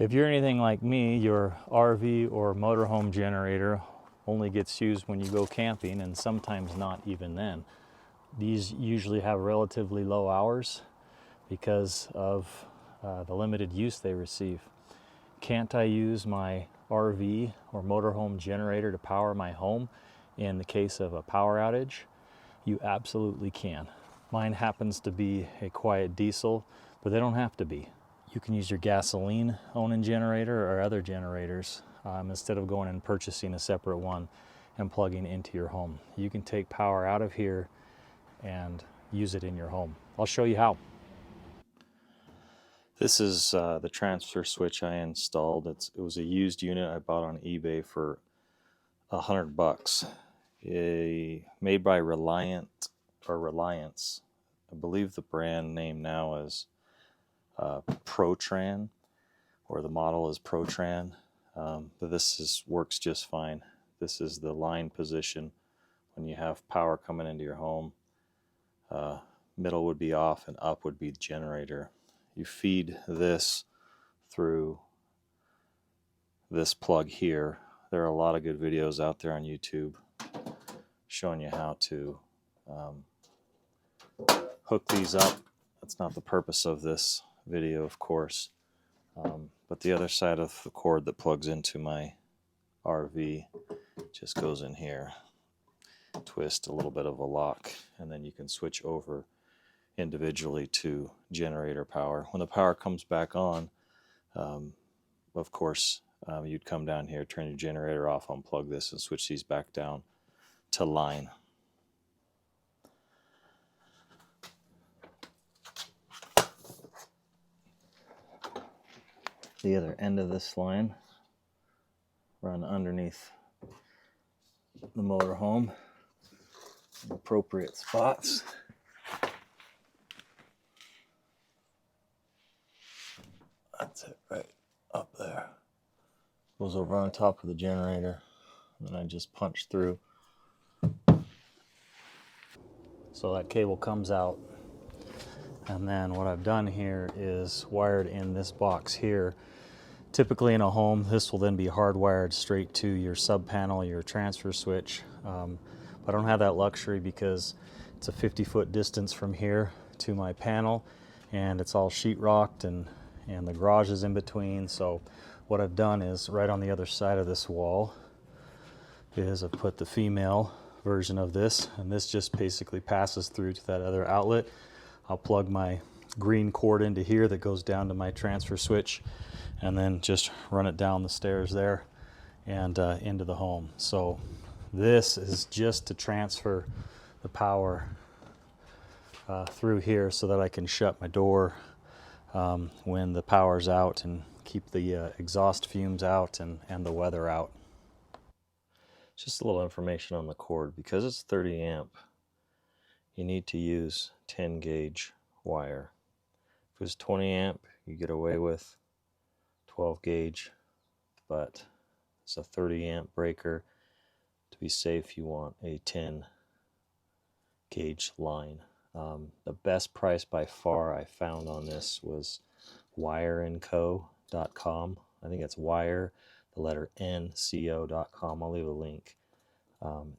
If you're anything like me, your RV or motorhome generator only gets used when you go camping, and sometimes not even then. These usually have relatively low hours because of the limited use they receive. Can't I use my RV or motorhome generator to power my home in the case of a power outage? You absolutely can. Mine happens to be a quiet diesel, but they don't have to be. You can use your gasoline owning generator or other generators instead of going and purchasing a separate one and plugging into your home. You can take power out of here and use it in your home. I'll show you how. This is the transfer switch I installed. It was a used unit I bought on eBay for $100. Made by Reliance. I believe the brand name now is Protran, or the model is Protran, but this works just fine. This is the line position when you have power coming into your home. Middle would be off and up would be the generator. You feed this through this plug here. There are a lot of good videos out there on YouTube showing you how to hook these up. That's not the purpose of this video, of course, but the other side of the cord that plugs into my RV just goes in here. Twist a little bit of a lock, and then you can switch over individually to generator power. When the power comes back on, of course, you'd come down here, turn your generator off, unplug this, and switch these back down to line. The other end of this line run underneath the motorhome in appropriate spots. That's it, right up there. Goes over on top of the generator, and then I just punch through. So that cable comes out, and then what I've done here is wired in this box here. Typically in a home, this will then be hardwired straight to your sub panel, your transfer switch. But I don't have that luxury because it's a 50-foot distance from here to my panel, and it's all sheetrocked, and the garage is in between. So what I've done is right on the other side of this wall is I've put the female version of this, and this just basically passes through to that other outlet. I'll plug my green cord into here that goes down to my transfer switch, and then just run it down the stairs there and into the home. So this is just to transfer the power through here so that I can shut my door when the power's out and keep the exhaust fumes out and the weather out. Just a little information on the cord. Because it's 30 amp, you need to use 10 gauge wire. If it was 20 amp, you get away with 12 gauge, but it's a 30 amp breaker. To be safe, you want a 10 gauge line. The best price by far I found on this was wireandco.com. I think it's wire, the letter nco.com. I'll leave a link.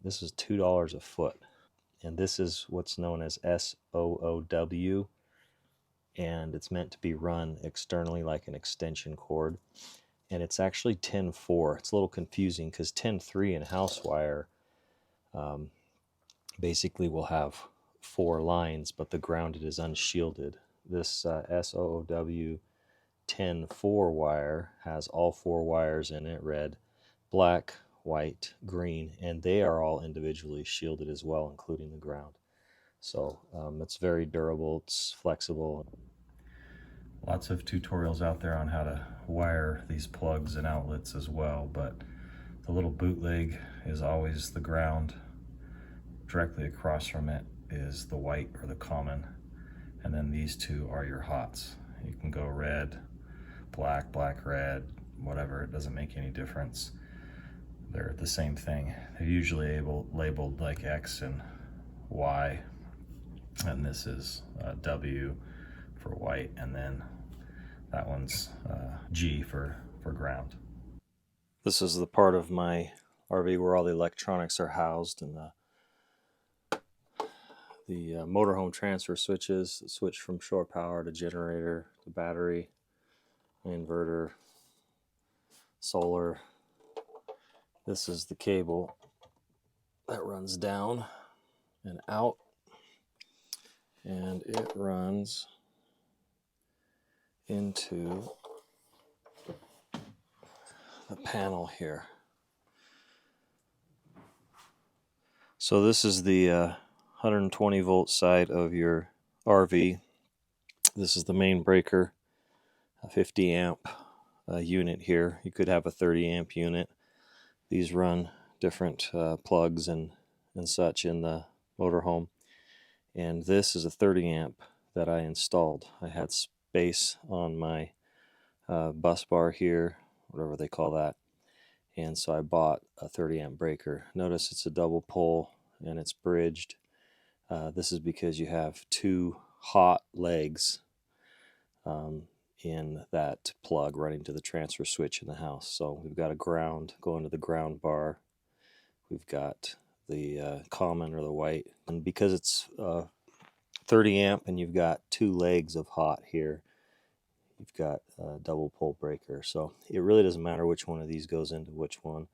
This is $2 a foot, and this is what's known as SOOW, and it's meant to be run externally like an extension cord, and it's actually 10-4. It's a little confusing because 10-3 in house wire basically will have 4 lines, but the grounded is unshielded. This SOOW 10-4 wire has all 4 wires in it: red, black, white, green, and they are all individually shielded as well, including the ground. So it's very durable, it's flexible. Lots of tutorials out there on how to wire these plugs and outlets as well, but the little bootleg is always the ground. Directly across from it is the white or the common, and then these two are your hots. You can go red, black, black, red, whatever, it doesn't make any difference. They're the same thing. They're usually labeled like X and Y, and this is W for white, and then that one's G for ground. This is the part of my RV where all the electronics are housed, and the motorhome transfer switches that switch from shore power to generator to battery, inverter, solar. This is the cable that runs down and out, and it runs into the panel here. So this is the 120 volt side of your RV. This is the main breaker, a 50 amp unit here. You could have a 30 amp unit. These run different plugs and such in the motorhome. And this is a 30 amp that I installed. I had space on my bus bar here, whatever they call that. And so I bought a 30 amp breaker. Notice it's a double pole and it's bridged. This is because you have two hot legs in that plug running to the transfer switch in the house. So we've got a ground going to the ground bar. We've got the common or the white. And because it's 30 amp and you've got two legs of hot here, you've got a double pole breaker. So it really doesn't matter which one of these goes into which one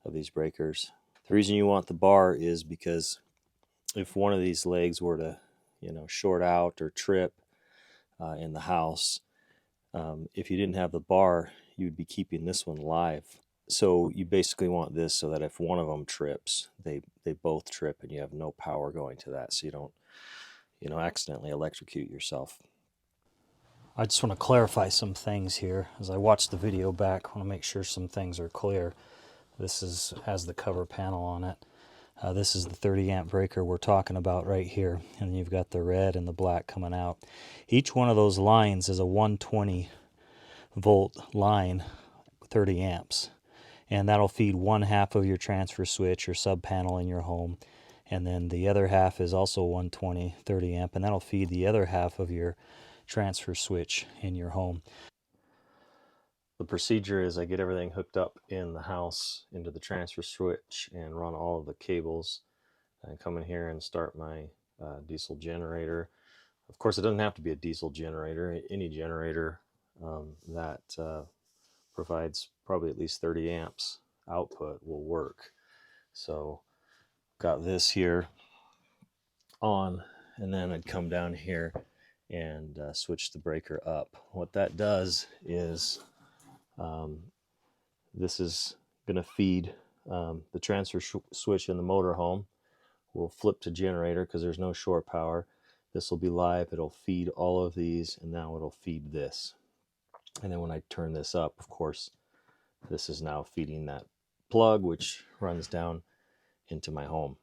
of these breakers. The reason you want the bar is because if one of these legs were to, short out or trip in the house, if you didn't have the bar, you would be keeping this one live. So you basically want this so that if one of them trips, they both trip and you have no power going to that, so you don't, accidentally electrocute yourself. I just want to clarify some things here. As I watch the video back, I want to make sure some things are clear. This has the cover panel on it. This is the 30 amp breaker we're talking about right here. And you've got the red and the black coming out. Each one of those lines is a 120 volt line, 30 amps. And that'll feed one half of your transfer switch or sub panel in your home. And then the other half is also 120, 30 amp, and that'll feed the other half of your transfer switch in your home. The procedure is I get everything hooked up in the house into the transfer switch and run all of the cables and come in here and start my diesel generator. Of course, it doesn't have to be a diesel generator. Any generator that provides probably at least 30 amps output will work. So got this here on, and then I'd come down here and switch the breaker up. What that does is this is going to feed the transfer switch in the motorhome. We'll flip to generator because there's no shore power. This will be live. It'll feed all of these, and now it'll feed this. And then when I turn this up, of course, this is now feeding that plug, which runs down into my home.